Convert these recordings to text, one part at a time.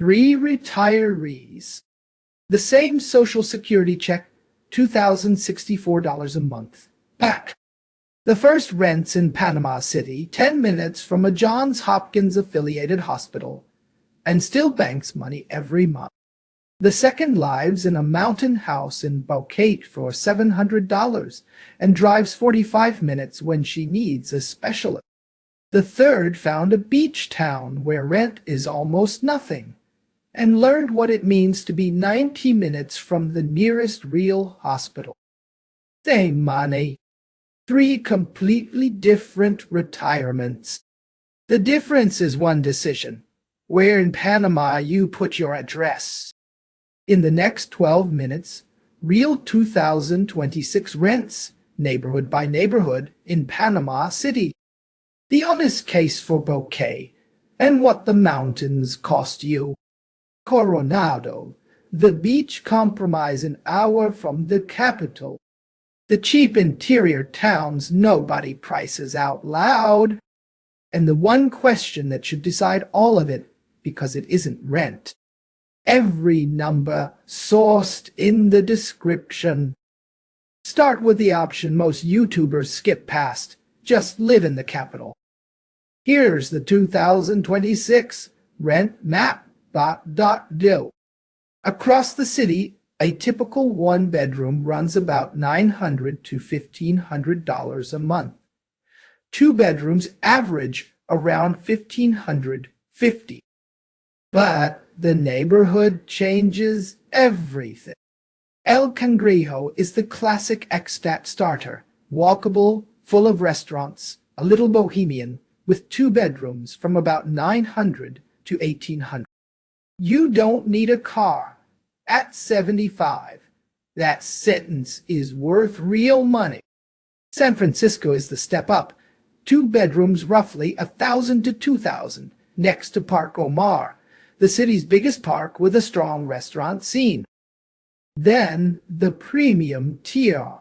Three retirees. The same Social Security check, $2,064 a month. Back. The first rents in Panama City, 10 minutes from a Johns Hopkins affiliated hospital, and still banks money every month. The second lives in a mountain house in Boquete for $700 and drives 45 minutes when she needs a specialist. The third found a beach town where rent is almost nothing and learned what it means to be 90 minutes from the nearest real hospital. Same money. Three completely different retirements. The difference is one decision, where in Panama you put your address. In the next 12 minutes, real 2026 rents, neighborhood by neighborhood, in Panama City. The honest case for Boquete, and what the mountains cost you. Coronado, the beach compromise an hour from the capital. The cheap interior towns nobody prices out loud. And the one question that should decide all of it, because it isn't rent. Every number sourced in the description. Start with the option most YouTubers skip past. Just live in the capital. Here's the 2026 rent map. Do. Across the city, a typical one-bedroom runs about $900 to $1,500 a month. Two bedrooms average around $1,550. But the neighborhood changes everything. El Cangrejo is the classic Expat starter, walkable, full of restaurants, a little bohemian, with two bedrooms from about $900 to $1,800. You don't need a car. At 75, that sentence is worth real money. San Francisco is the step up. Two bedrooms roughly $1,000 to $2,000, next to Park Omar, the city's biggest park with a strong restaurant scene. Then the premium tier.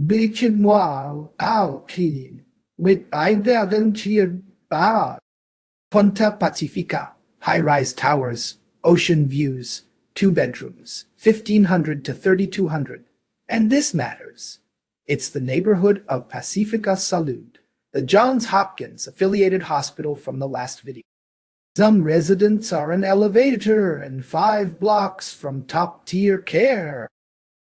Beach Noir Alpine, with Eiderchen Bar. Ponta Pacifica, high-rise towers, ocean views, two bedrooms, $1,500 to $3,200. And this matters. It's the neighborhood of Pacifica Salud, the Johns Hopkins affiliated hospital from the last video. Some residents are an elevator and 5 blocks from top-tier care.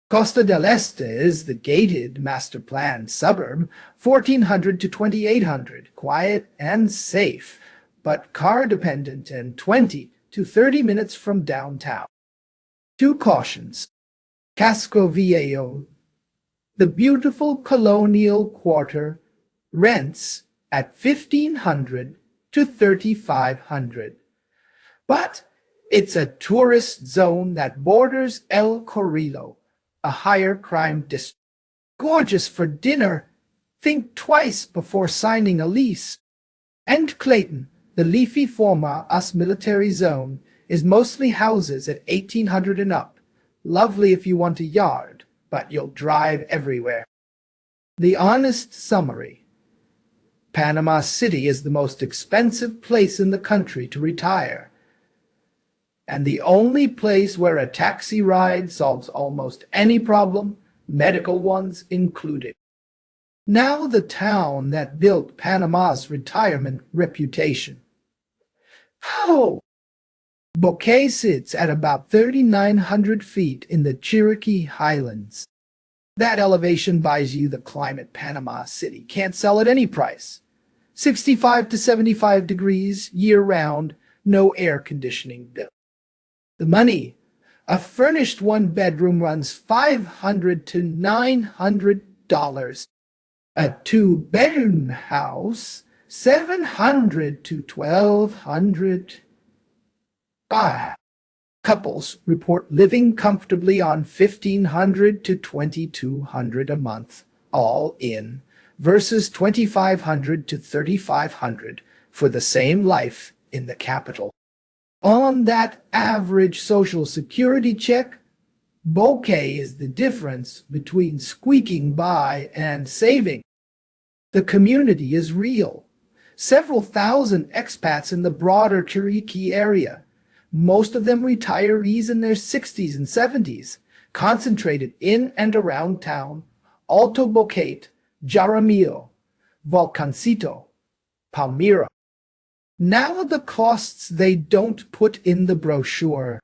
Costa del Este is the gated master plan suburb, $1,400 to $2,800, quiet and safe, but car-dependent and 20 to 30 minutes from downtown. Two cautions. Casco Viejo, the beautiful colonial quarter, rents at $1,500 to $3,500. But it's a tourist zone that borders El Corrillo, a higher crime district. Gorgeous for dinner. Think twice before signing a lease. And Clayton, the leafy former US military zone, is mostly houses at $1,800 and up. Lovely if you want a yard, but you'll drive everywhere. The honest summary. Panama City is the most expensive place in the country to retire, and the only place where a taxi ride solves almost any problem, medical ones included. Now the town that built Panama's retirement reputation. How? Boquete sits at about 3,900 feet in the Cherokee Highlands. That elevation buys you the climate Panama City can't sell at any price. 65 to 75 degrees year-round, no air conditioning bill. The money. A furnished one-bedroom runs $500 to $900. A two-bedroom house, $700 to $1,200. Couples report living comfortably on $1,500 to $2,200 a month, all in, versus $2,500 to $3,500 for the same life in the capital. On that average Social Security check, Boquete is the difference between squeaking by and saving. The community is real. Several thousand expats in the broader Cherokee area. most of them retirees in their 60s and 70s, concentrated in and around town: Alto Boquete, Jaramillo, Volcancito, Palmyra. Now the costs they don't put in the brochure.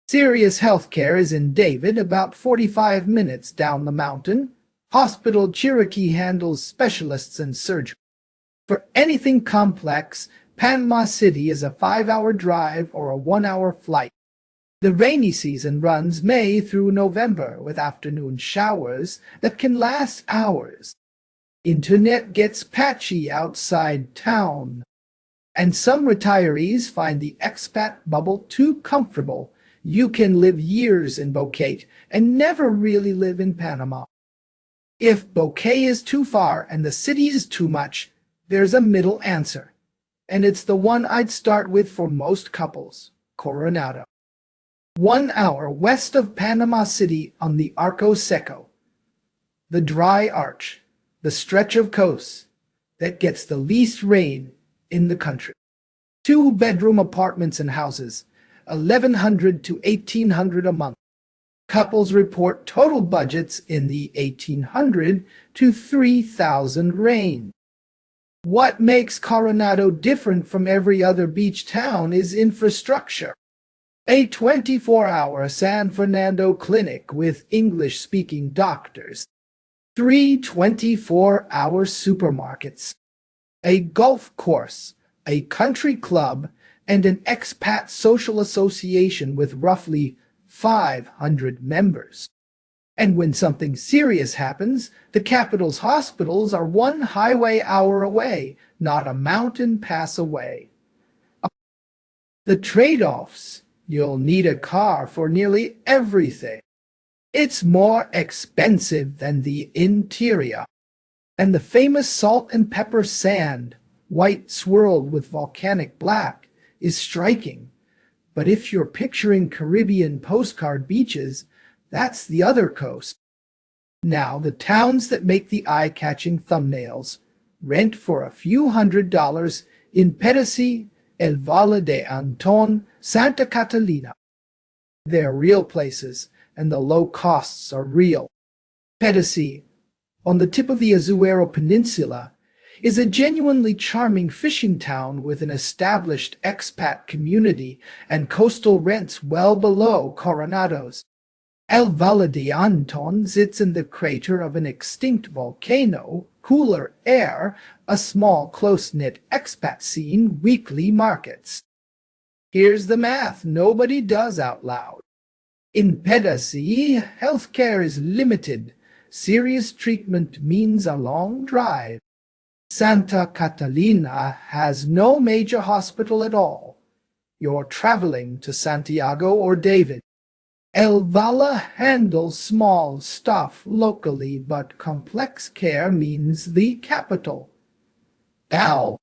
Serious healthcare is in David, about 45 minutes down the mountain. Hospital Cherokee handles specialists and surgery. For anything complex, Panama City is a 5-hour drive or a 1-hour flight. The rainy season runs May through November, with afternoon showers that can last hours. Internet gets patchy outside town, and some retirees find the expat bubble too comfortable. You can live years in Boquete and never really live in Panama. If Boquete is too far and the city is too much, there's a middle answer, and it's the one I'd start with for most couples: Coronado. 1 hour west of Panama City on the Arco Seco, the dry arch, the stretch of coast that gets the least rain in the country. 2-bedroom apartments and houses, $1,100 to $1,800 a month. Couples report total budgets in the $1,800 to $3,000 range. What makes Coronado different from every other beach town is infrastructure. A 24-hour San Fernando clinic with English-speaking doctors, 3 24-hour supermarkets, a golf course, a country club, and an expat social association with roughly 500 members. And when something serious happens, the capital's hospitals are 1 highway hour away, not a mountain pass away. The trade-offs: you'll need a car for nearly everything. It's more expensive than the interior. And the famous salt and pepper sand, white swirled with volcanic black, is striking. But if you're picturing Caribbean postcard beaches, that's the other coast. Now, the towns that make the eye-catching thumbnails rent for a few $100s in Pedasi, El Valle de Anton, Santa Catalina. They're real places, and the low costs are real. Pedasi, on the tip of the Azuero Peninsula, is a genuinely charming fishing town with an established expat community and coastal rents well below Coronado's. El Valle de Anton sits in the crater of an extinct volcano, cooler air, a small close-knit expat scene, weekly markets. Here's the math nobody does out loud. In Pedasi, healthcare is limited. Serious treatment means a long drive. Santa Catalina has no major hospital at all. You're traveling to Santiago or David. El Valle handles small stuff locally, but complex care means the capital. Ow.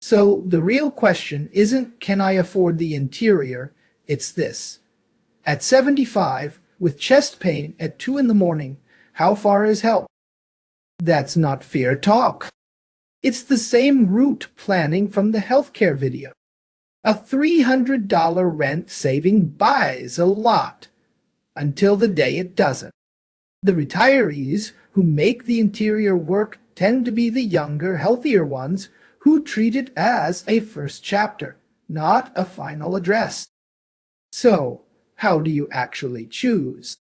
So the real question isn't, can I afford the interior? It's this: at 75, with chest pain at 2 in the morning, how far is help? That's not fair talk. It's the same route planning from the healthcare video. A $300 rent saving buys a lot, until the day it doesn't. The retirees who make the interior work tend to be the younger, healthier ones who treat it as a first chapter, not a final address. So, how do you actually choose?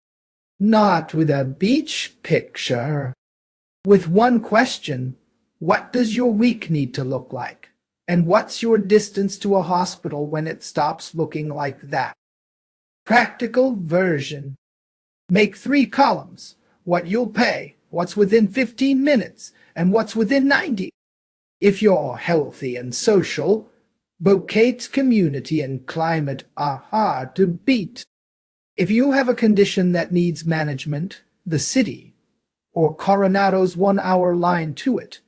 Not with a beach picture. With one question: what does your week need to look like? And what's your distance to a hospital when it stops looking like that? Practical version. Make 3 columns: what you'll pay, what's within 15 minutes, and what's within 90. If you're healthy and social, Boquete's community and climate are hard to beat. If you have a condition that needs management, the city, or Coronado's 1-hour line to it,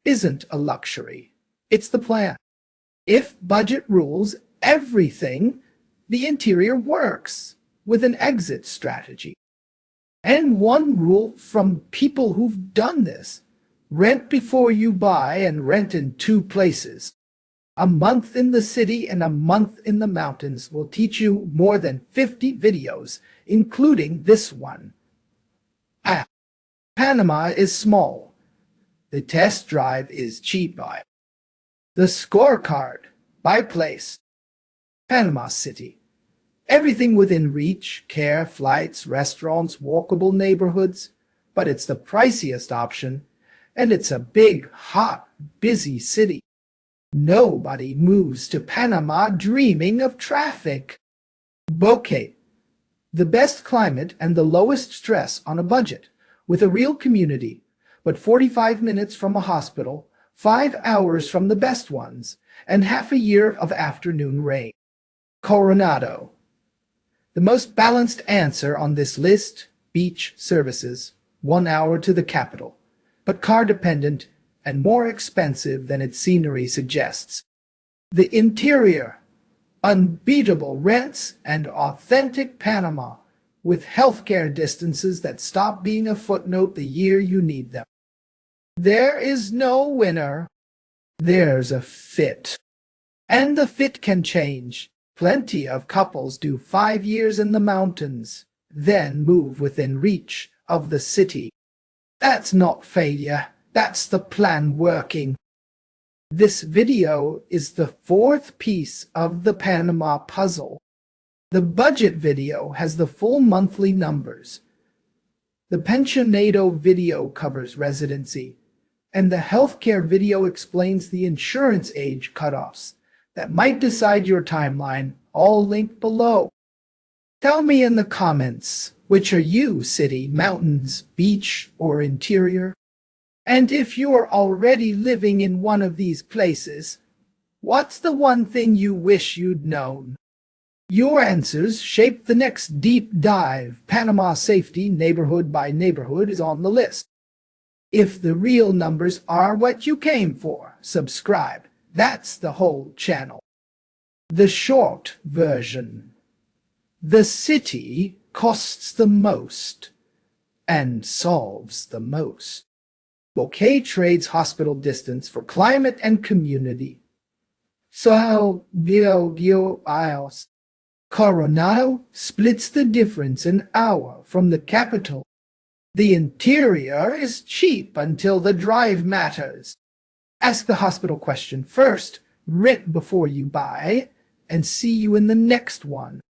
isn't a luxury. It's the plan. If budget rules everything, the interior works with an exit strategy. And one rule from people who've done this: rent before you buy and rent in 2 places. A month in the city and a month in the mountains will teach you more than 50 videos, including this one. Panama is small. The test drive is cheap. The scorecard by place. Panama City. Everything within reach, care, flights, restaurants, walkable neighborhoods, but it's the priciest option, and it's a big, hot, busy city. Nobody moves to Panama dreaming of traffic. Boquete. The best climate and the lowest stress on a budget, with a real community, but 45 minutes from a hospital, 5 hours from the best ones, and half a year of afternoon rain. Coronado. The most balanced answer on this list, beach services, 1 hour to the capital, but car-dependent and more expensive than its scenery suggests. The interior, unbeatable rents and authentic Panama, with healthcare distances that stop being a footnote the year you need them. There is no winner. There's a fit. And the fit can change. Plenty of couples do 5 years in the mountains, then move within reach of the city. That's not failure. That's the plan working. This video is the 4th piece of the Panama puzzle. The budget video has the full monthly numbers. The pensionado video covers residency, and the healthcare video explains the insurance age cutoffs that might decide your timeline, all linked below. Tell me in the comments, which are you, city, mountains, beach, or interior? And if you're already living in one of these places, what's the one thing you wish you'd known? Your answers shape the next deep dive. Panama safety, neighborhood by neighborhood, is on the list. If the real numbers are what you came for, subscribe. That's the whole channel. The short version. The city costs the most and solves the most. Boquete trades hospital distance for climate and community. Coronado splits the difference an hour from the capital. The interior is cheap until the drive matters. Ask the hospital question first, rent before you buy, and see you in the next one.